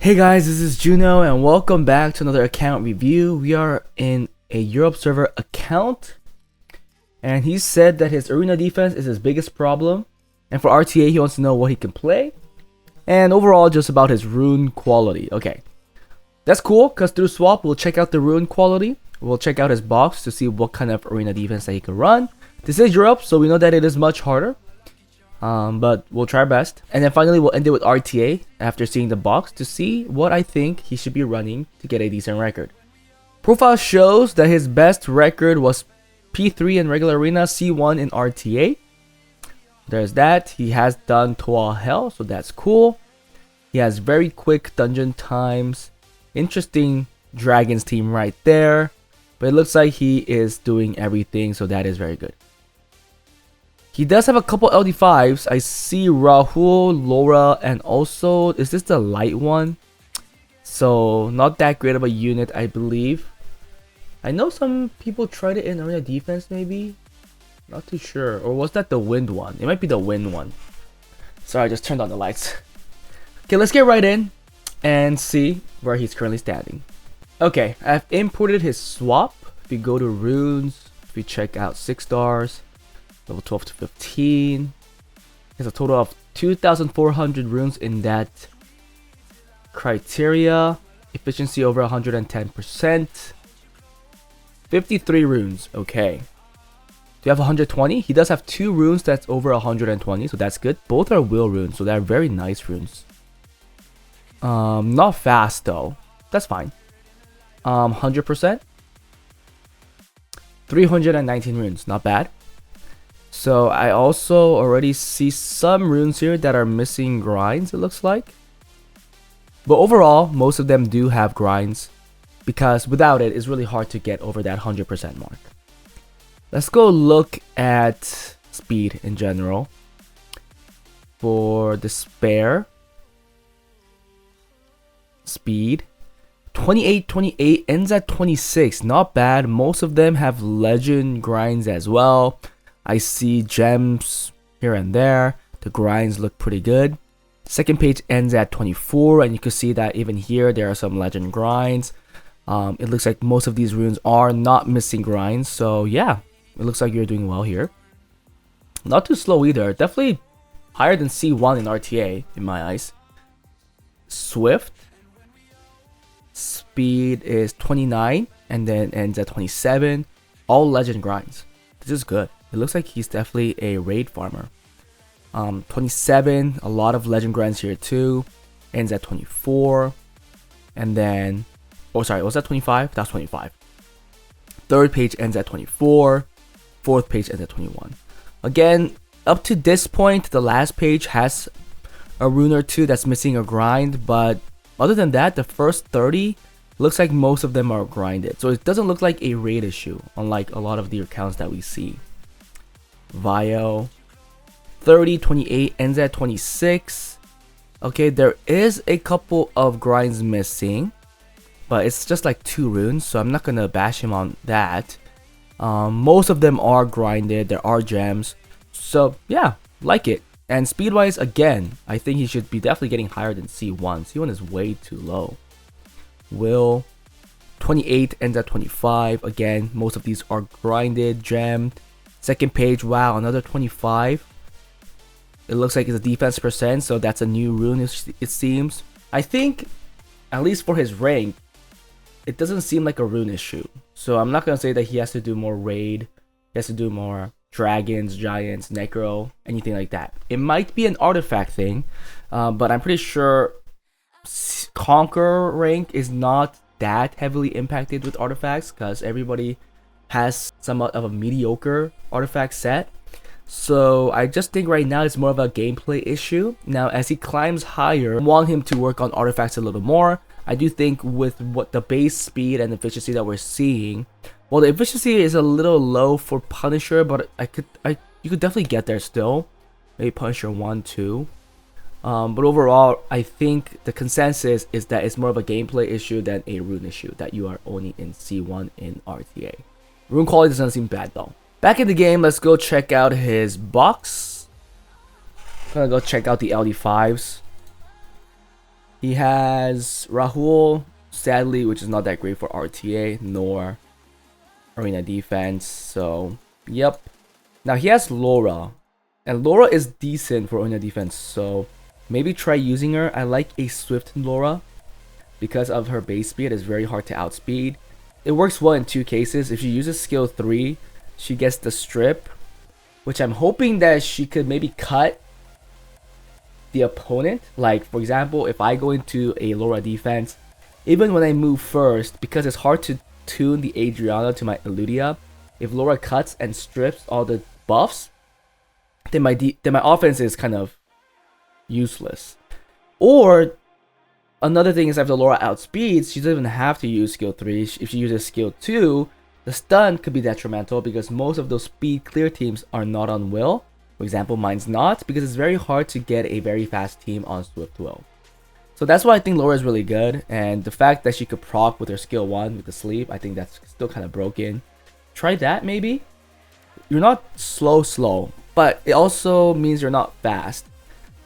Hey guys, this is Juno and welcome back to another account review. We are in a Europe server account and he said that his arena defense is his biggest problem, and for RTA he wants to know what he can play and overall just about his rune quality. Okay, that's cool because through swap we'll check out the rune quality, we'll check out his box to see what kind of arena defense that he can run. This is Europe, so we know that it is much harder. But we'll try our best. And then finally we'll end it with RTA after seeing the box to see what I think he should be running to get a decent record. Profile shows that his best record was P3 in regular arena, C1 in RTA. There's that. He has done Toa Hell, so that's cool. He has very quick dungeon times. Interesting Dragons team right there. But it looks like he is doing everything, so that is very good. He does have a couple LD5s. I see Rahul, Laura, and also, is this the light one? So, not that great of a unit, I believe. I know some people tried it in arena defense, maybe? Not too sure. Or was that the wind one? It might be the wind one. Sorry, I just turned on the lights. Okay, let's get right in and see where he's currently standing. Okay, I've imported his swap. If we go to runes, if we check out 6 stars, level 12 to 15. He has a total of 2,400 runes in that criteria. Efficiency over 110%. 53 runes. Okay. Do you have 120? He does have 2 runes that's over 120, so that's good. Both are will runes, so they're very nice runes. Not fast though. That's fine. 100%. 319 runes. Not bad. So I also already see some runes here that are missing grinds, it looks like. But overall, most of them do have grinds, because without it, it's really hard to get over that 100% mark. Let's go look at speed in general. For despair, speed, 28 ends at 26, not bad. Most of them have legend grinds as well. I see gems here and there. The grinds look pretty good. Second page ends at 24, and you can see that even here there are some legend grinds. It looks like most of these runes are not missing grinds, so yeah, it looks like you're doing well here. Not too slow either. Definitely higher than C1 in RTA in my eyes. Swift. Speed is 29 and then ends at 27. All legend grinds. This is good. It looks like he's definitely a raid farmer. 27, a lot of legend grinds here too. Ends at 24. And then, oh sorry, was that 25? That's 25. Third page ends at 24. Fourth page ends at 21. Again, up to this point, the last page has a rune or two that's missing a grind. But other than that, the first 30 looks like most of them are grinded. So it doesn't look like a raid issue, unlike a lot of the accounts that we see. Vio 30, 28 ends at 26. Okay, there is a couple of grinds missing, but it's just like 2 runes, so I'm not gonna bash him on that. Most of them are grinded. There are gems, so yeah, like it. And speed wise, again, I think he should be definitely getting higher than C1. C1 is way too low. Will 28 ends at 25. Again, most of these are grinded, gemmed. Second page, wow, another 25. It looks like it's a defense percent, so that's a new rune, it seems. I think, at least for his rank, it doesn't seem like a rune issue. So I'm not going to say that he has to do more raid, he has to do more dragons, giants, necro, anything like that. It might be an artifact thing, but I'm pretty sure Conqueror rank is not that heavily impacted with artifacts, because everybody has somewhat of a mediocre artifact set. So I just think right now it's more of a gameplay issue. Now as he climbs higher, I want him to work on artifacts a little more. I do think with what the base speed and efficiency that we're seeing, well, the efficiency is a little low for Punisher, but you could definitely get there still. Maybe Punisher 1, 2. But overall, I think the consensus is that it's more of a gameplay issue than a rune issue, that you are only in C1 in RTA. Rune quality doesn't seem bad though. Back in the game, let's go check out his box. I'm gonna go check out the LD5s. He has Rahul, sadly, which is not that great for RTA nor arena defense. So, yep. Now he has Laura, and Laura is decent for arena defense. So maybe try using her. I like a Swift Laura because of her base speed. It's very hard to outspeed. It works well in two cases. If she uses skill 3, she gets the strip, which I'm hoping that she could maybe cut the opponent. Like, for example, if I go into a Laura defense, even when I move first, because it's hard to tune the Adriana to my Eludia, if Laura cuts and strips all the buffs, then my offense is kind of useless. Or another thing is if the Laura outspeeds, she doesn't even have to use skill 3. If she uses skill 2, the stun could be detrimental because most of those speed clear teams are not on Will. For example, mine's not, because it's very hard to get a very fast team on Swift Will. So that's why I think Laura is really good, and the fact that she could proc with her skill 1 with the sleep, I think that's still kind of broken. Try that maybe. You're not slow, but it also means you're not fast,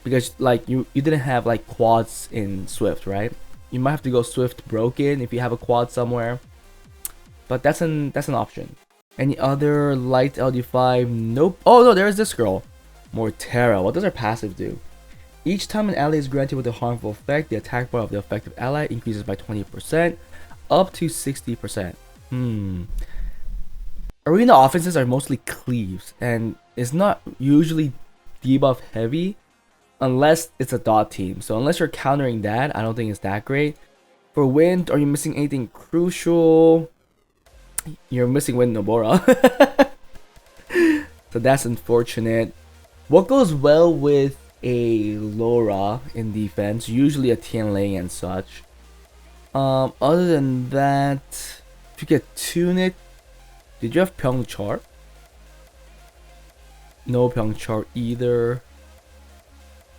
because like you didn't have like quads in Swift, right? You might have to go Swift broken if you have a quad somewhere, but that's an option. Any other light LD5? Nope. Oh no, there's this girl, Mortera. What does her passive do? Each time an ally is granted with a harmful effect, the attack bar of the effective ally increases by 20%, up to 60%. Arena offenses are mostly cleaves, and it's not usually debuff heavy unless it's a dot team. So unless you're countering that, I don't think it's that great. For wind, are you missing anything crucial? You're missing Wind Nobora. So that's unfortunate. What goes well with a Laura in defense? Usually a Tianling and such. Other than that, if you get Tunic, did you have Pyeongchar? No Pyeongchar either.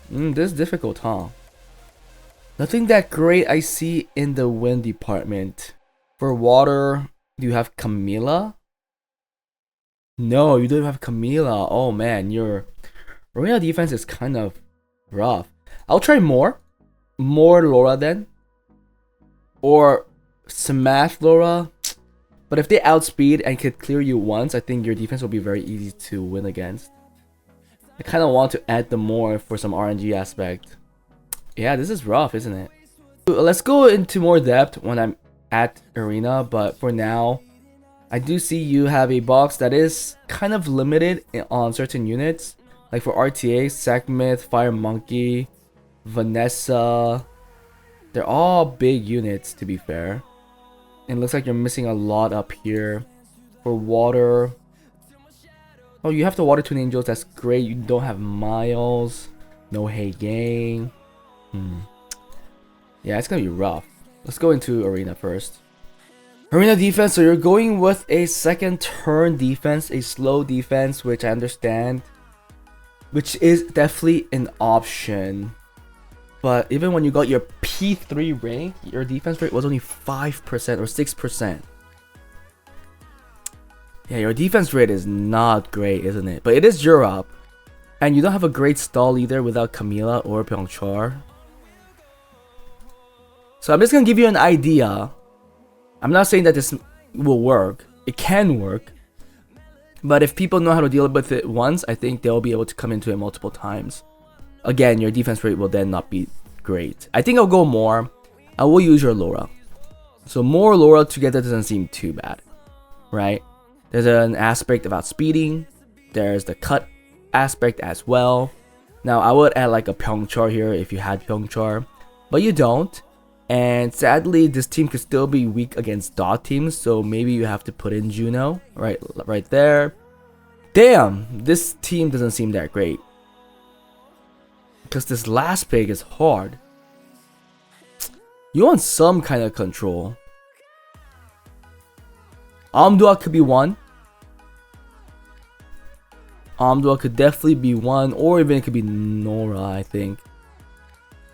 This is difficult, huh? Nothing that great I see in the wind department. For water, do you have Camila? No, you don't have Camila. Oh man, your arena defense is kind of rough. I'll try more Laura then, or smash Laura. But if they outspeed and could clear you once, I think your defense will be very easy to win against. I kind of want to add them more for some RNG aspect. Yeah, this is rough, isn't it? Let's go into more depth when I'm at arena, but for now, I do see you have a box that is kind of limited on certain units. Like for RTA, Sekhmet, Fire Monkey, Vanessa. They're all big units, to be fair. And it looks like you're missing a lot up here. For water, oh, you have the Water Twin Angels. That's great. You don't have Miles. No Hey Gang. Yeah, it's gonna be rough. Let's go into arena first. Arena defense. So you're going with a second turn defense, a slow defense, which I understand, which is definitely an option. But even when you got your P3 rank, your defense rate was only 5% or 6%. Yeah, your defense rate is not great, isn't it? But it is Europe. And you don't have a great stall either without Camila or Pyeongchar. So I'm just going to give you an idea. I'm not saying that this will work. It can work. But if people know how to deal with it once, I think they'll be able to come into it multiple times. Again, your defense rate will then not be great. I think I'll go more. I will use your Laura. So more Laura together doesn't seem too bad, right? There's an aspect about speeding. There's the cut aspect as well. Now I would add like a Pyeongchar here if you had Pyeongchar, but you don't. And sadly, this team could still be weak against dot teams, so maybe you have to put in Juno right there. Damn, this team doesn't seem that great. Because this last pick is hard. You want some kind of control. Amdua could be one. Amdua could definitely be one, or even it could be Nora, I think.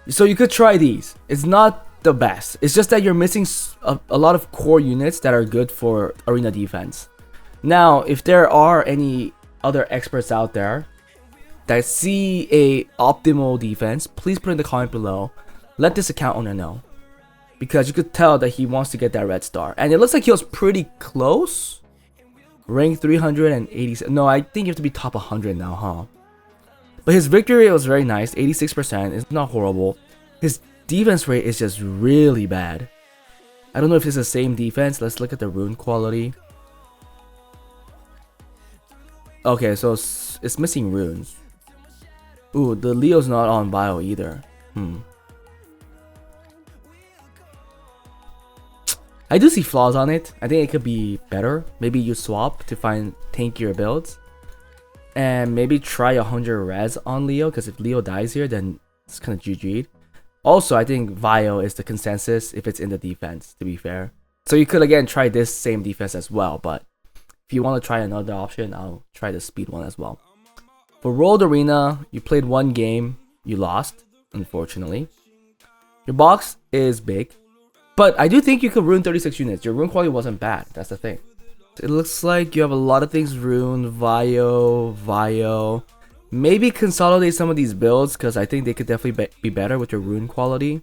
So you could try these. It's not the best. It's just that you're missing a lot of core units that are good for arena defense. Now, if there are any other experts out there that see a optimal defense, please put in the comment below. let this account owner know. Because you could tell that he wants to get that red star. And it looks like he was pretty close. Rank 387. No, I think you have to be top 100 now, huh? But his victory rate was very nice. 86%. It's not horrible. His defense rate is just really bad. I don't know if it's the same defense. Let's look at the rune quality. Okay, so it's missing runes. Ooh, the Leo's not on bio either. I do see flaws on it. I think it could be better. Maybe you swap to find tankier builds. And maybe try 100 res on Leo, because if Leo dies here, then it's kind of GG'd. Also, I think Vio is the consensus if it's in the defense, to be fair. So you could again try this same defense as well, but if you want to try another option, I'll try the speed one as well. For World Arena, you played one game, you lost, unfortunately. Your box is big. But I do think you could rune 36 units. Your rune quality wasn't bad. That's the thing. It looks like you have a lot of things rune, Vio. Maybe consolidate some of these builds because I think they could definitely be better with your rune quality.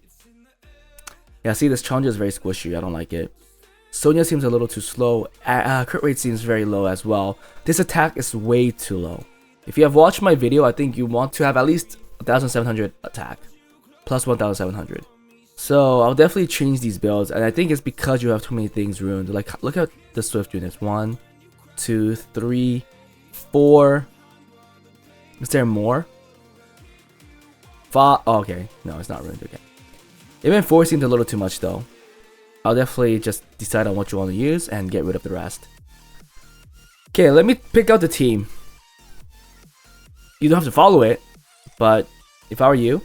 Yeah, see, this Challenger is very squishy. I don't like it. Sonya seems a little too slow. Crit rate seems very low as well. This attack is way too low. If you have watched my video, I think you want to have at least 1,700 attack. Plus 1,700. So I'll definitely change these builds, and I think it's because you have too many things ruined. Like, look at the Swift units. 1, 2, 3, 4. Is there more? 5. Oh, okay, no, it's not ruined. Okay. Even 4 seemed a little too much though. I'll definitely just decide on what you want to use and get rid of the rest. Okay, let me pick out the team. You don't have to follow it, but if I were you,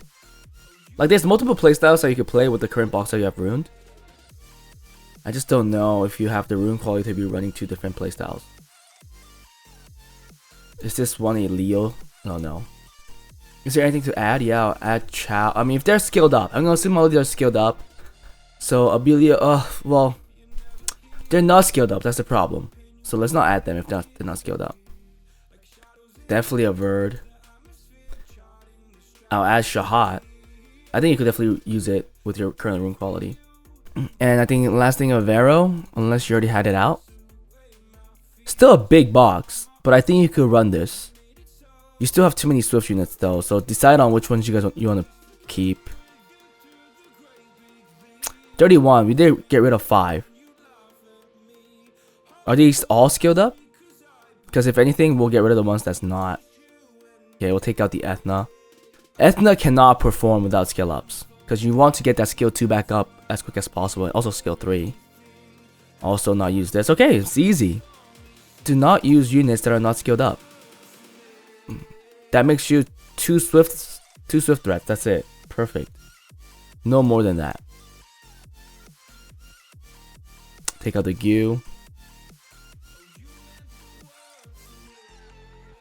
like, there's multiple playstyles that you could play with the current box that you have ruined. I just don't know if you have the rune quality to be running 2 different playstyles. Is this one a Leo? No. Is there anything to add? Yeah, I'll add Chow. I mean, if they're skilled up, I'm gonna assume all of these are skilled up. So Abelia, well, they're not skilled up. That's the problem. So let's not add them if they're not skilled up. Definitely a Verd. I'll add Shahat. I think you could definitely use it with your current rune quality. And I think last thing, a Vero, unless you already had it out. Still a big box, but I think you could run this. You still have too many Swift units though, so decide on which ones you want to keep. 31, we did get rid of 5. Are these all skilled up? Because if anything, we'll get rid of the ones that's not. Okay, we'll take out the Ethna. Ethna cannot perform without skill ups, because you want to get that skill 2 back up as quick as possible, and also skill 3. Also not use this. Okay, it's easy. Do not use units that are not skilled up. That makes you 2 swift threats. That's it. Perfect. No more than that. Take out the Gu.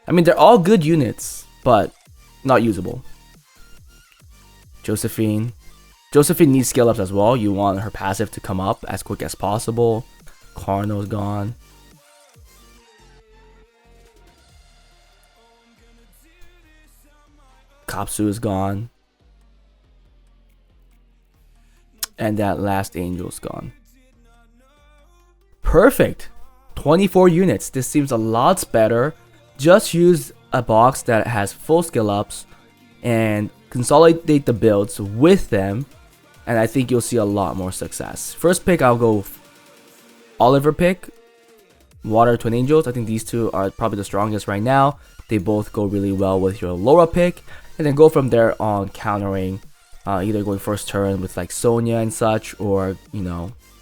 I mean, they're all good units, but not usable. Josephine needs skill ups as well. You want her passive to come up as quick as possible. Carno's gone. Kapsu is gone. And that last angel's gone. Perfect. 24 units. This seems a lot better. Just use a box that has full skill ups and consolidate the builds with them, and I think you'll see a lot more success. First pick, I'll go Oliver pick, Water Twin Angels. I think these two are probably the strongest right now. They both go really well with your Laura pick, and then go from there on countering, either going first turn with like Sonya and such, or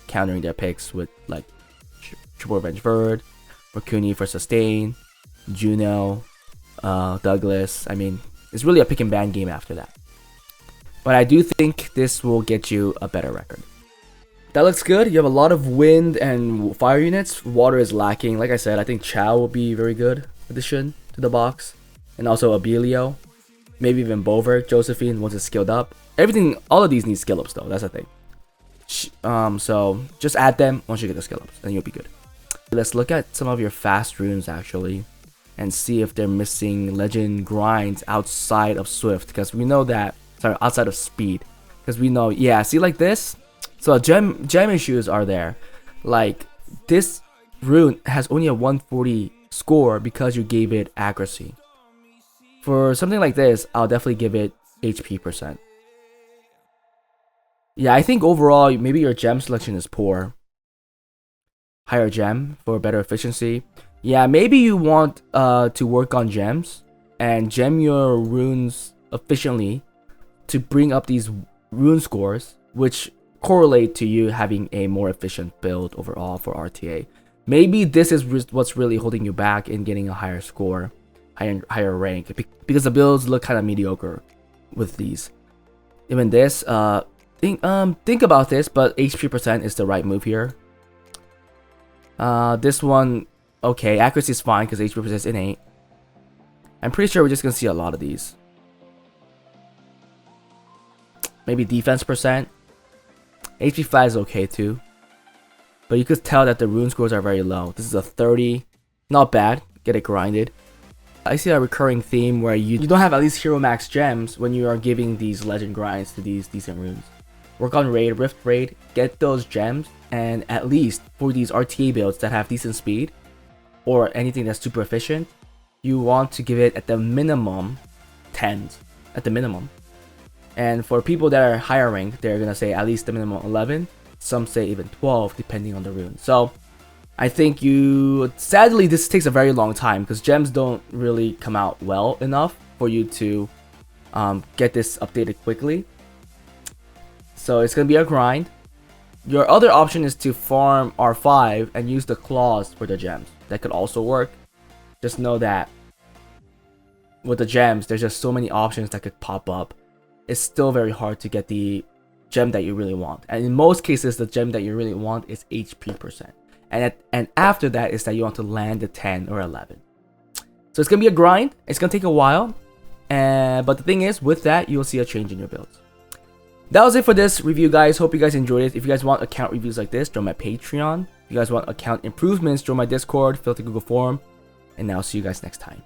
countering their picks with like Triple Revenge Bird, Rakuni for sustain, Juno, Douglas. I mean, it's really a pick and ban game after that. But I do think this will get you a better record. That looks good. You have a lot of wind and fire units. Water is lacking. Like I said, I think Chow will be very good addition to the box. And also Abelio. Maybe even Bover. Josephine once it's skilled up. Everything, all of these need skill ups though. That's the thing. So just add them once you get the skill ups, and you'll be good. Let's look at some of your fast runes actually, and see if they're missing legend grinds outside of Swift, because we know that, sorry, outside of speed, because we know, yeah, see like this. So gem issues are there. Like this rune has only a 140 score because you gave it accuracy. For something like this, I'll definitely give it HP percent. Yeah, I think overall maybe your gem selection is poor. Higher gem for better efficiency. Yeah, maybe you want to work on gems and gem your runes efficiently to bring up these rune scores, which correlate to you having a more efficient build overall for RTA. Maybe this is what's really holding you back in getting a higher score, higher rank, because the builds look kind of mediocre with these. Even this, think about this, but HP percent is the right move here. This one, okay, accuracy is fine because HP percent is innate. I'm pretty sure we're just gonna see a lot of these. Maybe defense percent. HP flat is okay too. But you could tell that the rune scores are very low. This is a 30. Not bad. Get it grinded. I see a recurring theme where you don't have at least hero max gems when you are giving these legend grinds to these decent runes. Work on raid, rift raid, get those gems, and at least for these RTA builds that have decent speed or anything that's super efficient, you want to give it at the minimum 10s. At the minimum. And for people that are higher ranked, they're gonna say at least the minimum 11. Some say even 12, depending on the rune. So I think sadly this takes a very long time because gems don't really come out well enough for you to get this updated quickly. So it's gonna be a grind. Your other option is to farm R5 and use the claws for the gems. That could also work. Just know that with the gems, there's just so many options that could pop up. It's still very hard to get the gem that you really want. And in most cases, the gem that you really want is HP percent. And after that is that you want to land the 10 or 11. So it's going to be a grind. It's going to take a while. But the thing is, with that, you'll see a change in your builds. That was it for this review, guys. Hope you guys enjoyed it. If you guys want account reviews like this, join my Patreon. If you guys want account improvements, join my Discord, fill out the Google form. And I'll see you guys next time.